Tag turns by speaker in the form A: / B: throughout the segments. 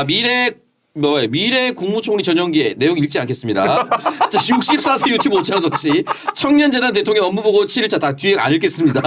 A: 미래 국무총리 전용기의 내용 읽지 않겠습니다. 자, 64세 유튜브 오창석 씨. 청년재단 대통령 업무보고 7일차 다 뒤에 안 읽겠습니다.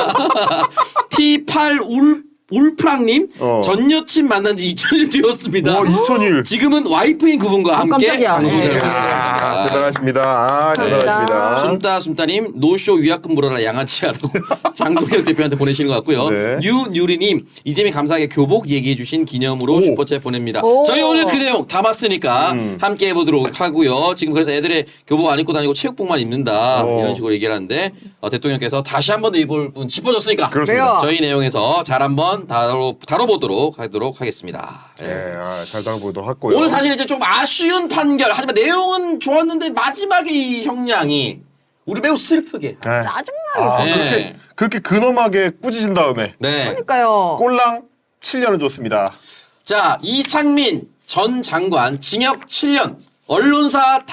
A: T8 울프랑님 전 여친 만난 지 2000일 되었습니다.
B: 2000일.
A: 지금은 와이프인 그분과 함께
C: 깜짝이야.
A: 방송 잘 하고 있습니다.
B: 아,
A: 감사합니다.
B: 대단하십니다. 대단하십니다.
A: 숨따님 노쇼 위약금 물어라 양아치 하라고 장동혁 대표한테 보내시는 것 같고요.
B: 네.
A: 유유리님 이재명 감사하게 교복 얘기해 주신 기념으로 슈퍼챗 보냅니다.
C: 오.
A: 저희 오늘 그 내용 담았으니까 함께 해보도록 하고요. 지금 그래서 애들의 교복 안 입고 다니고 체육복만 입는다 이런 식으로 얘기를 하는데 대통령께서 다시 한 번 더 입을 분 짚어줬으니까
B: 그렇습니다.
A: 저희 내용에서 잘 한번 다뤄보도록 하겠습니다.
B: 네, 잘 다뤄보도록 하고요.
A: 오늘 사실 이제 좀 아쉬운 판결 하지만 내용은 좋았는데 마지막에 이 형량이 우리 매우 슬프게
B: 네.
C: 짜증나게.
A: 네.
B: 그렇게 근엄하게 꾸짖은 다음에
A: 네.
C: 그러니까요.
B: 꼴랑 7년을 줬습니다.
A: 자, 이상민 전 장관 징역 7년 언론사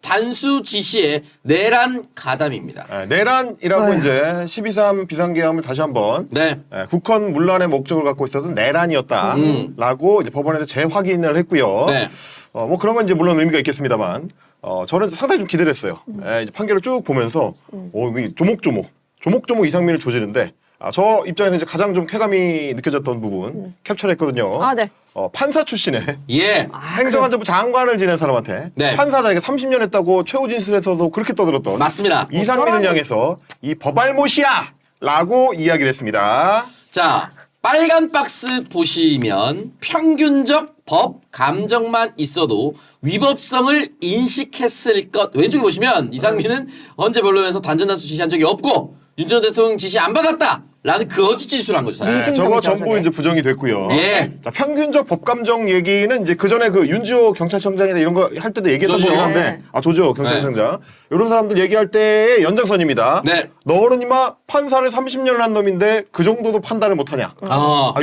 A: 단수 지시에 내란 가담입니다.
B: 내란이라고 이제 12.3 비상계엄을 다시 한번
A: 네.
B: 국헌 문란의 목적을 갖고 있었던 내란이었다라고 이제 법원에서 재확인을 했고요.
A: 네.
B: 뭐 그런 건 이제 물론 의미가 있겠습니다만 저는 상당히 좀 기대를 했어요. 이제 판결을 쭉 보면서 이게 조목조목 이상민을 조지는데 저 입장에서 이제 가장 좀 쾌감이 느껴졌던 부분 캡처를 했거든요.
C: 아, 네.
B: 판사 출신의
A: 예.
B: 행정안전부 장관을 지낸 사람한테
A: 네.
B: 판사 자기가 30년 했다고 최후 진술에서도 그렇게 떠들었던
A: 맞습니다.
B: 이상민을 향해서 이 법알못이야! 라고 이야기를 했습니다.
A: 자, 빨간 박스 보시면 평균적 법 감정만 있어도 위법성을 인식했을 것. 왼쪽에 보시면 이상민은 언제 변론에서 단전단수 지시한 적이 없고 윤 전 대통령 지시 안 받았다. 라는 거짓 진술한 거죠, 사실.
B: 저거
C: 저게.
B: 전부 이제 부정이 됐고요.
A: 예.
B: 자, 평균적 법감정 얘기는 이제 그 전에 그 윤지호 경찰청장이나 이런 거 할 때도 얘기했던
A: 조죠.
B: 거긴 한데, 조죠 경찰청장. 이런 사람들 얘기할 때의 연장선입니다.
A: 네.
B: 너는 이마 판사를 30년을 한 놈인데 그 정도도 판단을 못하냐.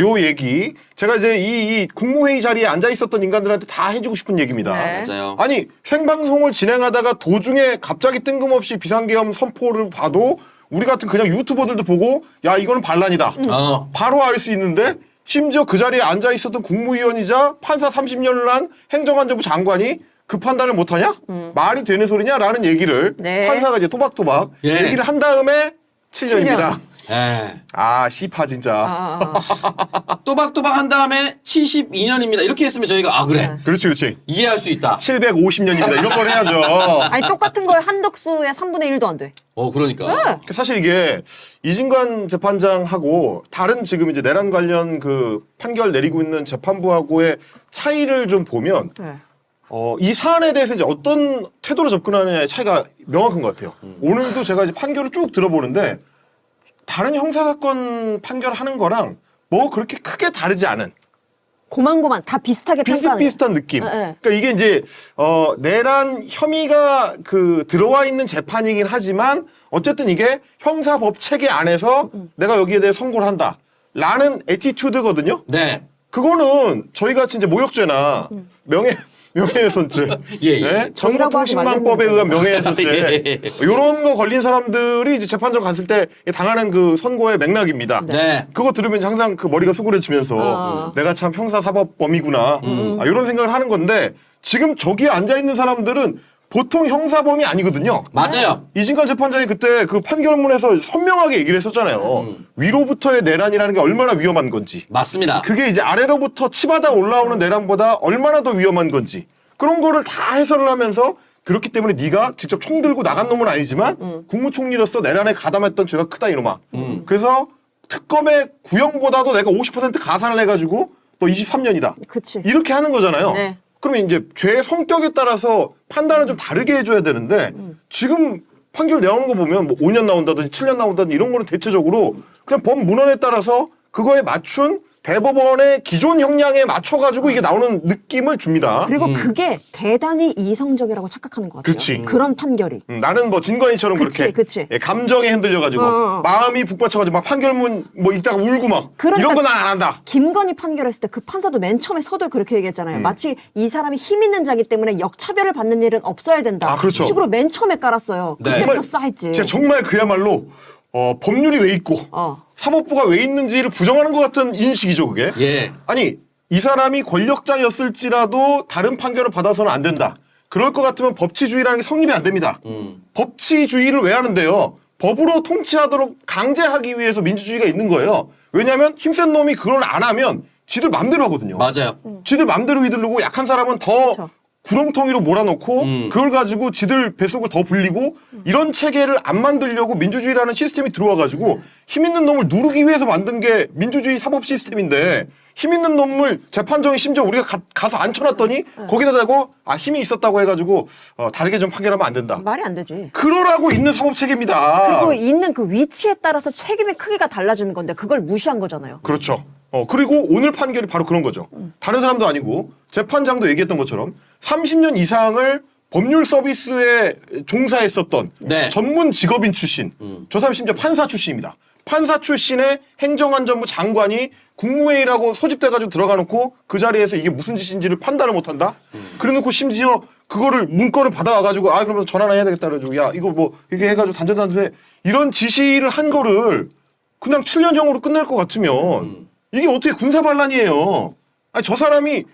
B: 요 얘기. 제가 이제 이 국무회의 자리에 앉아 있었던 인간들한테 다 해주고 싶은 얘기입니다.
C: 네.
A: 맞아요.
B: 아니 생방송을 진행하다가 도중에 갑자기 뜬금없이 비상계엄 선포를 봐도 우리 같은 그냥 유튜버들도 보고 야 이거는 반란이다. 바로 알 수 있는데 심지어 그 자리에 앉아 있었던 국무위원이자 판사 30년을 한 행정안전부 장관이 그 판단을 못하냐? 말이 되는 소리냐라는 얘기를
C: 네.
B: 판사가 이제 토박토박
A: 예.
B: 얘기를 한 다음에 7년입니다.
A: 예.
B: 시파 진짜.
A: 또박또박 한 다음에 72년입니다. 이렇게 했으면 저희가 그래.
B: 그렇지.
A: 이해할 수 있다.
B: 750년입니다. 이런 걸 해야죠.
C: 아니 똑같은 걸 한덕수의 3분의 1도 안 돼.
A: 그러니까.
B: 사실 이게 이진관 재판장하고 다른 지금 이제 내란 관련 그 판결 내리고 있는 재판부하고의 차이를 좀 보면
C: 네.
B: 이 사안에 대해서 이제 어떤 태도로 접근하느냐의 차이가 명확한 것 같아요. 오늘도 제가 이제 판결을 쭉 들어보는데 다른 형사사건 판결하는 거랑 뭐 그렇게 크게 다르지 않은
C: 고만고만 다 비슷하게 평가하는.
B: 비슷비슷한 느낌.
C: 네.
B: 그러니까 이게 이제 내란 혐의가 그 들어와 있는 재판이긴 하지만 어쨌든 이게 형사법 체계 안에서 내가 여기에 대해 선고를 한다라는 애티튜드거든요.
A: 네.
B: 그거는 저희 같이 이제 모욕죄나 명예훼손죄,
A: 예.
B: 정보통신망법에 의한 명예훼손죄
A: 예.
B: 이런 거 걸린 사람들이 이제 재판정 갔을 때 당하는 그 선고의 맥락입니다.
A: 네.
B: 그거 들으면 항상 그 머리가 수그러지면서 내가 참 형사사법범이구나 이런 생각을 하는 건데 지금 저기에 앉아 있는 사람들은 보통 형사범이 아니거든요.
A: 맞아요.
B: 이진관 재판장이 그때 그 판결문에서 선명하게 얘기를 했었잖아요. 위로부터의 내란이라는 게 얼마나 위험한 건지.
A: 맞습니다.
B: 그게 이제 아래로부터 치받아 올라오는 내란보다 얼마나 더 위험한 건지. 그런 거를 다 해설을 하면서 그렇기 때문에 네가 직접 총 들고 나간 놈은 아니지만 국무총리로서 내란에 가담했던 죄가 크다 이놈아. 그래서 특검의 구형보다도 내가 50% 가산을 해가지고 너 23년이다.
C: 그치.
B: 이렇게 하는 거잖아요.
C: 네.
B: 그러면 이제 죄의 성격에 따라서 판단을 좀 다르게 해줘야 되는데 지금 판결 나오는 거 보면 뭐 5년 나온다든지 7년 나온다든지 이런 거는 대체적으로 그냥 법 문헌에 따라서 그거에 맞춘 대법원의 기존 형량에 맞춰가지고 이게 나오는 느낌을 줍니다.
C: 그리고 그게 대단히 이성적이라고 착각하는 것 같아요.
B: 그치.
C: 그런 판결이.
B: 나는 뭐 진관이처럼
C: 그치,
B: 그렇게
C: 그치.
B: 예, 감정에 흔들려가지고 마음이 북받쳐가지고 막 판결문 뭐 읽다가 울고 막
C: 그러니까
B: 이런 건 난 안 한다.
C: 김건희 판결했을 때 그 판사도 맨 처음에 서두에 그렇게 얘기했잖아요. 마치 이 사람이 힘 있는 자기 때문에 역차별을 받는 일은 없어야 된다.
B: 그렇죠.
C: 식으로 맨 처음에 깔았어요.
A: 네.
C: 그때부터 쌓였지.
B: 진짜 정말 그야말로 법률이 왜 있고 사법부가 왜 있는지를 부정하는 것 같은 인식이죠 그게.
A: 예.
B: 아니 이 사람이 권력자였을지라도 다른 판결을 받아서는 안 된다. 그럴 것 같으면 법치주의라는 게 성립이 안 됩니다. 법치주의를 왜 하는데요? 법으로 통치하도록 강제하기 위해서 민주주의가 있는 거예요. 왜냐하면 힘센 놈이 그걸 안 하면 지들 맘대로 하거든요.
A: 맞아요.
B: 지들 맘대로 휘두르고 약한 사람은 더
C: 그쵸.
B: 구렁텅이로 몰아넣고 그걸 가지고 지들 뱃속을 더 불리고 이런 체계를 안 만들려고 민주주의라는 시스템이 들어와가지고 힘 있는 놈을 누르기 위해서 만든 게 민주주의 사법 시스템인데 힘 있는 놈을 재판정에 심지어 우리가 가서 앉혀놨더니 거기다 대고 힘이 있었다고 해가지고 다르게 좀 판결하면 안 된다.
C: 말이 안 되지.
B: 그러라고 있는 사법 체계입니다.
C: 그리고 있는 그 위치에 따라서 책임의 크기가 달라지는 건데 그걸 무시한 거잖아요.
B: 그렇죠. 그리고 오늘 판결이 바로 그런 거죠. 다른 사람도 아니고 재판장도 얘기했던 것처럼 30년 이상을 법률 서비스에 종사했었던
A: 네.
B: 전문 직업인 출신. 저 사람 심지어 판사 출신입니다. 판사 출신의 행정안전부 장관이 국무회의라고 소집돼가지고 들어가 놓고 그 자리에서 이게 무슨 짓인지를 판단을 못한다? 그래 놓고 심지어 그거를 문건을 받아와가지고 그러면 전화나 해야 되겠다 그래가지고 야 이거 뭐 이렇게 해가지고 단전단수해 이런 지시를 한 거를 그냥 7년형으로 끝날 것 같으면 이게 어떻게 군사반란이에요. 아니 저 사람이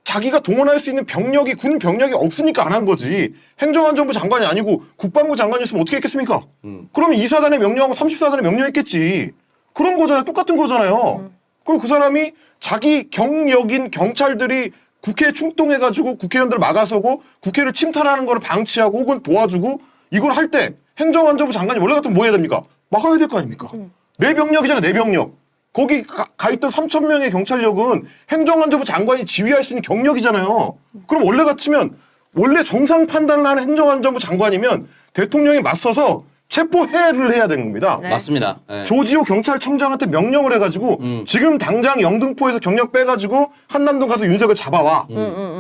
B: 자기가 동원할 수 있는 병력이 군 병력이 없으니까 안 한 거지. 행정안전부 장관이 아니고 국방부 장관이었으면 어떻게 했겠습니까? 그러면 2사단의 명령하고 34단의 명령했겠지. 그런 거잖아요. 똑같은 거잖아요. 그리고 그 사람이 자기 경력인 경찰들이 국회에 충동해가지고 국회의원들 막아서고 국회를 침탈하는 걸 방치하고 혹은 도와주고 이걸 할 때 행정안전부 장관이 원래 같으면 뭐 해야 됩니까? 막아야 될 거 아닙니까? 내 병력이잖아요. 내 병력. 거기 가 있던 3,000명의 경찰력은 행정안전부 장관이 지휘할 수 있는 경력이잖아요. 그럼 원래 같으면 원래 정상 판단을 하는 행정안전부 장관이면 대통령이 맞서서 체포해를 해야 되는 겁니다.
C: 네.
A: 맞습니다. 네.
B: 조지호 경찰청장한테 명령을 해가지고 지금 당장 영등포에서 경력 빼가지고 한남동 가서 윤석열 잡아와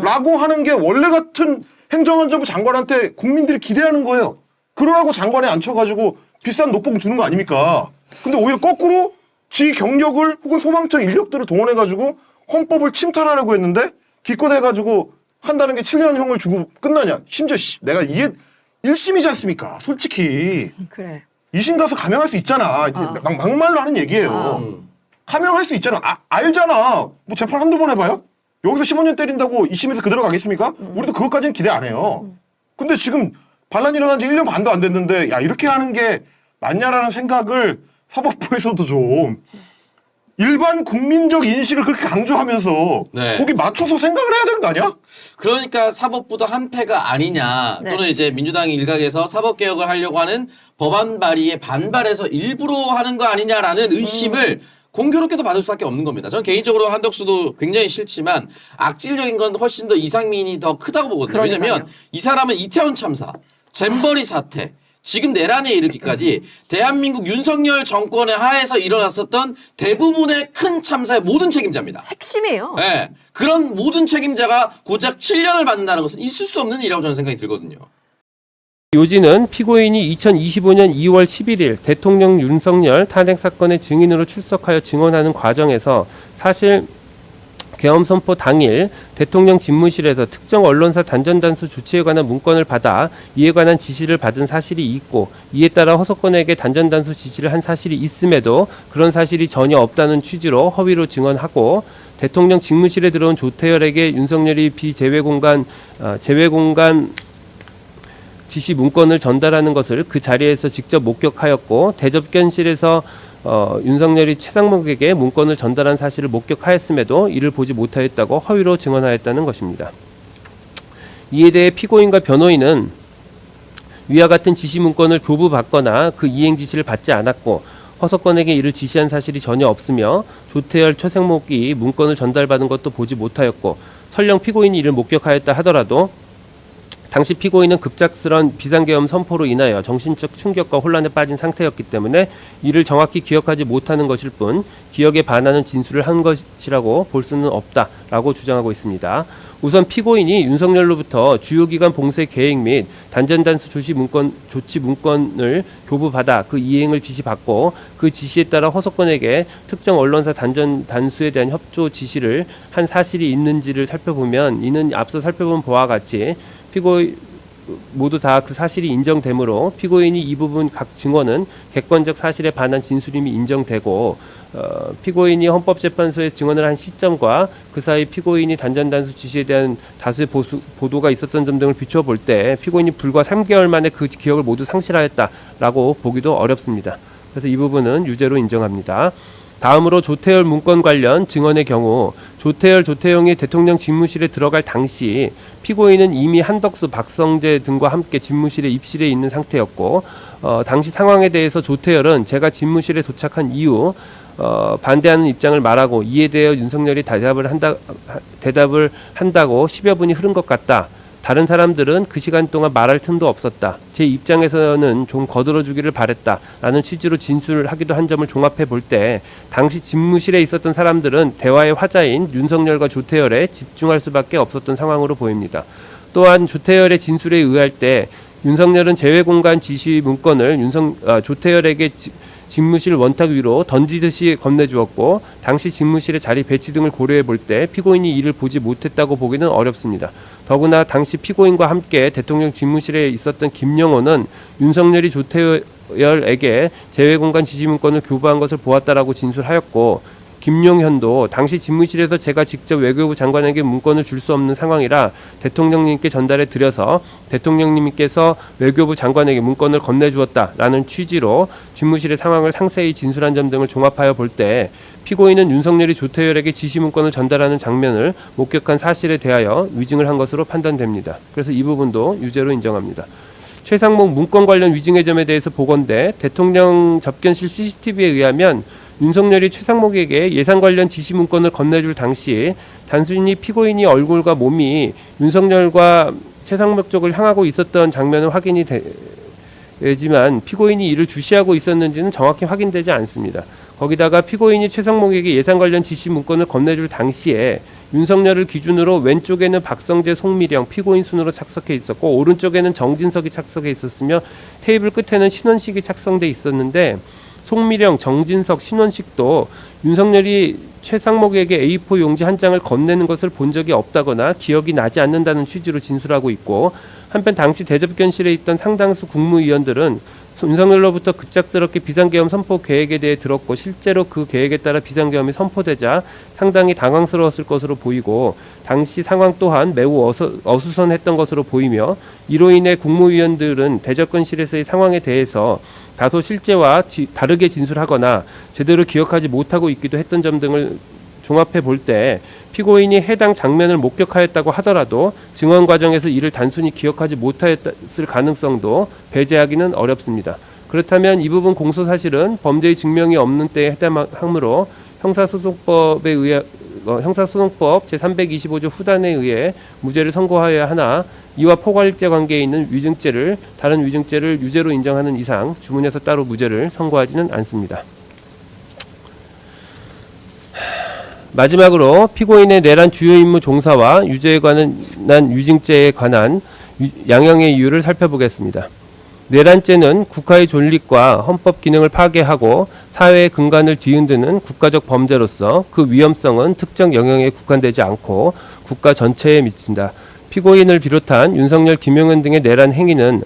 B: 라고 하는 게 원래 같은 행정안전부 장관한테 국민들이 기대하는 거예요. 그러라고 장관에 앉혀가지고 비싼 녹봉 주는 거 아닙니까? 근데 오히려 거꾸로 지 경력을 혹은 소방청 인력들을 동원해가지고 헌법을 침탈하려고 했는데 기껏해가지고 한다는 게 7년형을 주고 끝나냐. 심지어 내가 이게 1심이지 않습니까? 솔직히.
C: 그래.
B: 2심 가서 감형할 수 있잖아. 막말로 하는 얘기예요. 감형할 수 있잖아. 알잖아. 뭐 재판 한두 번 해봐요? 여기서 15년 때린다고 2심에서 그대로 가겠습니까? 우리도 그것까지는 기대 안 해요. 근데 지금 반란이 일어난 지 1년 반도 안 됐는데 야 이렇게 하는 게 맞냐라는 생각을 사법부에서도 좀 일반 국민적 인식을 그렇게 강조하면서
A: 네.
B: 거기 맞춰서 생각을 해야 되는 거 아니야?
A: 그러니까 사법부도 한패가 아니냐
C: 네.
A: 또는 이제 민주당 일각에서 사법개혁을 하려고 하는 법안 발의에 반발해서 일부러 하는 거 아니냐라는 의심을 공교롭게도 받을 수밖에 없는 겁니다. 저는 개인적으로 한덕수도 굉장히 싫지만 악질적인 건 훨씬 더 이상민이 더 크다고 보거든요.
C: 그러니까요.
A: 왜냐하면 이 사람은 이태원 참사, 잼버리 사태 지금 내란에 이르기까지 대한민국 윤석열 정권의 하에서 일어났었던 대부분의 큰 참사의 모든 책임자입니다.
C: 핵심이에요.
A: 네, 그런 모든 책임자가 고작 7년을 받는다는 것은 있을 수 없는 일이라고 저는 생각이 들거든요.
D: 요지는 피고인이 2025년 2월 11일 대통령 윤석열 탄핵 사건의 증인으로 출석하여 증언하는 과정에서 사실 계엄 선포 당일 대통령 집무실에서 특정 언론사 단전단수 조치에 관한 문건을 받아 이에 관한 지시를 받은 사실이 있고 이에 따라 허석권에게 단전단수 지시를 한 사실이 있음에도 그런 사실이 전혀 없다는 취지로 허위로 증언하고 대통령 집무실에 들어온 조태열에게 윤석열이 제외공간 지시 문건을 전달하는 것을 그 자리에서 직접 목격하였고 대접견실에서 윤석열이 최상목에게 문건을 전달한 사실을 목격하였음에도 이를 보지 못하였다고 허위로 증언하였다는 것입니다. 이에 대해 피고인과 변호인은 위와 같은 지시 문건을 교부받거나 그 이행 지시를 받지 않았고 허석권에게 이를 지시한 사실이 전혀 없으며 조태열, 최상목이 문건을 전달받은 것도 보지 못하였고 설령 피고인이 이를 목격하였다 하더라도 당시 피고인은 급작스런 비상계엄 선포로 인하여 정신적 충격과 혼란에 빠진 상태였기 때문에 이를 정확히 기억하지 못하는 것일 뿐 기억에 반하는 진술을 한 것이라고 볼 수는 없다라고 주장하고 있습니다. 우선 피고인이 윤석열로부터 주요기관 봉쇄 계획 및 단전단수 조치 문건을 교부받아 그 이행을 지시받고 그 지시에 따라 허석권에게 특정 언론사 단수에 대한 협조 지시를 한 사실이 있는지를 살펴보면 이는 앞서 살펴본 바와 같이 피고인 모두 다 그 사실이 인정되므로 피고인이 이 부분 각 증언은 객관적 사실에 반한 진술임이 인정되고 피고인이 헌법재판소에 증언을 한 시점과 그 사이 피고인이 단전단수 지시에 대한 다수의 보도가 있었던 점 등을 비춰볼 때 피고인이 불과 3개월 만에 그 기억을 모두 상실하였다라고 보기도 어렵습니다. 그래서 이 부분은 유죄로 인정합니다. 다음으로 조태열 문건 관련 증언의 경우 조태용이 대통령 집무실에 들어갈 당시 피고인은 이미 한덕수, 박성재 등과 함께 집무실에 입실해 있는 상태였고 당시 상황에 대해서 조태열은 제가 집무실에 도착한 이후 반대하는 입장을 말하고 이에 대해 윤석열이 대답을 한다고 10여 분이 흐른 것 같다. 다른 사람들은 그 시간 동안 말할 틈도 없었다. 제 입장에서는 좀 거들어주기를 바랬다. 라는 취지로 진술하기도 한 점을 종합해 볼 때 당시 집무실에 있었던 사람들은 대화의 화자인 윤석열과 조태열에 집중할 수밖에 없었던 상황으로 보입니다. 또한 조태열의 진술에 의할 때 윤석열은 제외공간 지시 문건을 조태열에게 집무실 원탁 위로 던지듯이 건네주었고 당시 집무실의 자리 배치 등을 고려해 볼 때 피고인이 이를 보지 못했다고 보기는 어렵습니다. 더구나 당시 피고인과 함께 대통령 집무실에 있었던 김영호는 윤석열이 조태열에게 제외공간 지시문건을 교부한 것을 보았다라고 진술하였고 김용현도 당시 집무실에서 제가 직접 외교부 장관에게 문건을 줄 수 없는 상황이라 대통령님께 전달해 드려서 대통령님께서 외교부 장관에게 문건을 건네주었다라는 취지로 집무실의 상황을 상세히 진술한 점 등을 종합하여 볼 때 피고인은 윤석열이 조태열에게 지시문건을 전달하는 장면을 목격한 사실에 대하여 위증을 한 것으로 판단됩니다. 그래서 이 부분도 유죄로 인정합니다. 최상목 문건 관련 위증의 점에 대해서 보건대 대통령 접견실 CCTV에 의하면 윤석열이 최상목에게 예산 관련 지시 문건을 건네줄 당시 단순히 피고인이 얼굴과 몸이 윤석열과 최상목 쪽을 향하고 있었던 장면은 확인이 되지만 피고인이 이를 주시하고 있었는지는 정확히 확인되지 않습니다. 거기다가 피고인이 최상목에게 예산 관련 지시 문건을 건네줄 당시에 윤석열을 기준으로 왼쪽에는 박성재, 송미령 피고인 순으로 착석해 있었고 오른쪽에는 정진석이 착석해 있었으며 테이블 끝에는 신원식이 착성돼 있었는데 송미령, 정진석, 신원식도 윤석열이 최상목에게 A4 용지 한 장을 건네는 것을 본 적이 없다거나 기억이 나지 않는다는 취지로 진술하고 있고 한편 당시 대접견실에 있던 상당수 국무위원들은 윤석열로부터 급작스럽게 비상계엄 선포 계획에 대해 들었고 실제로 그 계획에 따라 비상계엄이 선포되자 상당히 당황스러웠을 것으로 보이고 당시 상황 또한 매우 어수선했던 것으로 보이며 이로 인해 국무위원들은 대접견실에서의 상황에 대해서 다소 실제와 다르게 진술하거나 제대로 기억하지 못하고 있기도 했던 점 등을 종합해 볼 때 피고인이 해당 장면을 목격하였다고 하더라도 증언 과정에서 이를 단순히 기억하지 못하였을 가능성도 배제하기는 어렵습니다. 그렇다면 이 부분 공소 사실은 범죄의 증명이 없는 때에 해당하므로 형사소송법 제325조 후단에 의해 무죄를 선고하여야 하나 이와 포괄적 관계에 있는 다른 위증죄를 유죄로 인정하는 이상 주문에서 따로 무죄를 선고하지는 않습니다. 마지막으로 피고인의 내란 주요 임무 종사와 유죄에 관한 위증죄에 관한 양형의 이유를 살펴보겠습니다. 내란죄는 국가의 존립과 헌법 기능을 파괴하고 사회의 근간을 뒤흔드는 국가적 범죄로서 그 위험성은 특정 영역에 국한되지 않고 국가 전체에 미친다. 피고인을 비롯한 윤석열, 김용현 등의 내란 행위는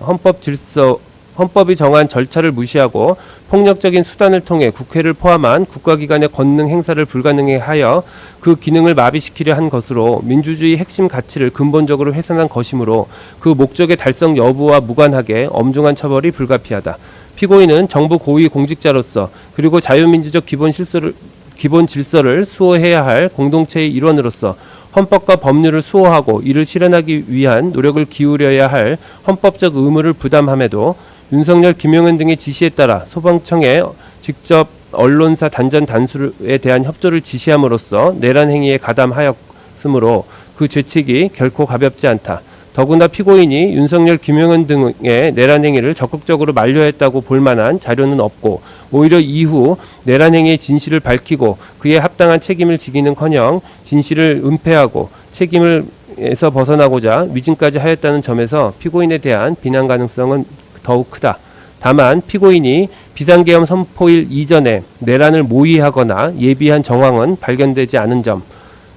D: 헌법이 정한 절차를 무시하고 폭력적인 수단을 통해 국회를 포함한 국가기관의 권능 행사를 불가능하게 하여 그 기능을 마비시키려 한 것으로 민주주의 핵심 가치를 근본적으로 훼손한 것이므로 그 목적의 달성 여부와 무관하게 엄중한 처벌이 불가피하다. 피고인은 정부 고위 공직자로서 그리고 자유민주적 기본 질서를 수호해야 할 공동체의 일원으로서 헌법과 법률을 수호하고 이를 실현하기 위한 노력을 기울여야 할 헌법적 의무를 부담함에도 윤석열, 김용현 등의 지시에 따라 소방청에 직접 언론사 단전 단수에 대한 협조를 지시함으로써 내란 행위에 가담하였으므로 그 죄책이 결코 가볍지 않다. 더구나 피고인이 윤석열, 김용현 등의 내란 행위를 적극적으로 만류했다고 볼 만한 자료는 없고 오히려 이후 내란 행위의 진실을 밝히고 그에 합당한 책임을 지기는커녕 진실을 은폐하고 책임에서 벗어나고자 위증까지 하였다는 점에서 피고인에 대한 비난 가능성은 더욱 크다. 다만 피고인이 비상계엄 선포일 이전에 내란을 모의하거나 예비한 정황은 발견되지 않은 점,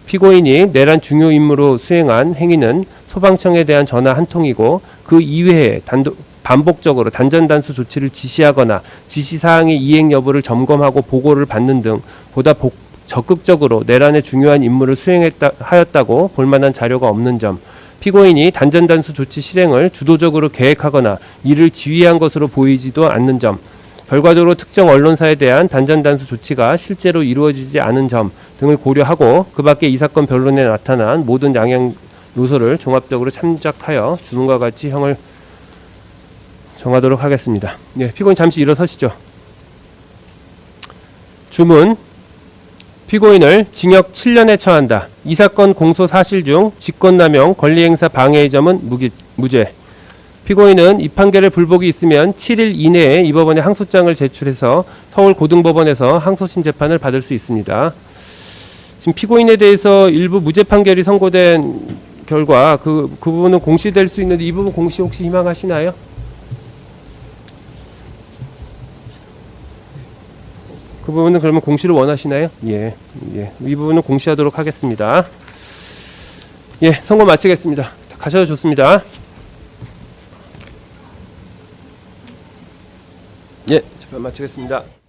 D: 피고인이 내란 중요 임무로 수행한 행위는 소방청에 대한 전화 한 통이고 그 이외에 반복적으로 단전단수 조치를 지시하거나 지시사항의 이행 여부를 점검하고 보고를 받는 등 보다 적극적으로 내란의 중요한 임무를 수행하였다고 볼만한 자료가 없는 점, 피고인이 단전단수 조치 실행을 주도적으로 계획하거나 이를 지휘한 것으로 보이지도 않는 점, 결과적으로 특정 언론사에 대한 단전단수 조치가 실제로 이루어지지 않은 점 등을 고려하고 그 밖에 이 사건 변론에 나타난 모든 양형 요소를 종합적으로 참작하여 주문과 같이 형을 정하도록 하겠습니다. 예, 피고인 잠시 일어서시죠. 주문. 피고인을 징역 7년에 처한다. 이 사건 공소 사실 중 직권남용 권리행사 방해의 점은 무죄. 피고인은 이 판결의 불복이 있으면 7일 이내에 이 법원에 항소장을 제출해서 서울고등법원에서 항소심 재판을 받을 수 있습니다. 지금 피고인에 대해서 일부 무죄 판결이 선고된 결과 그 부분은 공시될 수 있는데 이 부분 공시 혹시 희망하시나요? 그 부분은 그러면 공시를 원하시나요? 예. 이 부분은 공시하도록 하겠습니다. 예, 선고 마치겠습니다. 가셔도 좋습니다. 예, 재판 마치겠습니다.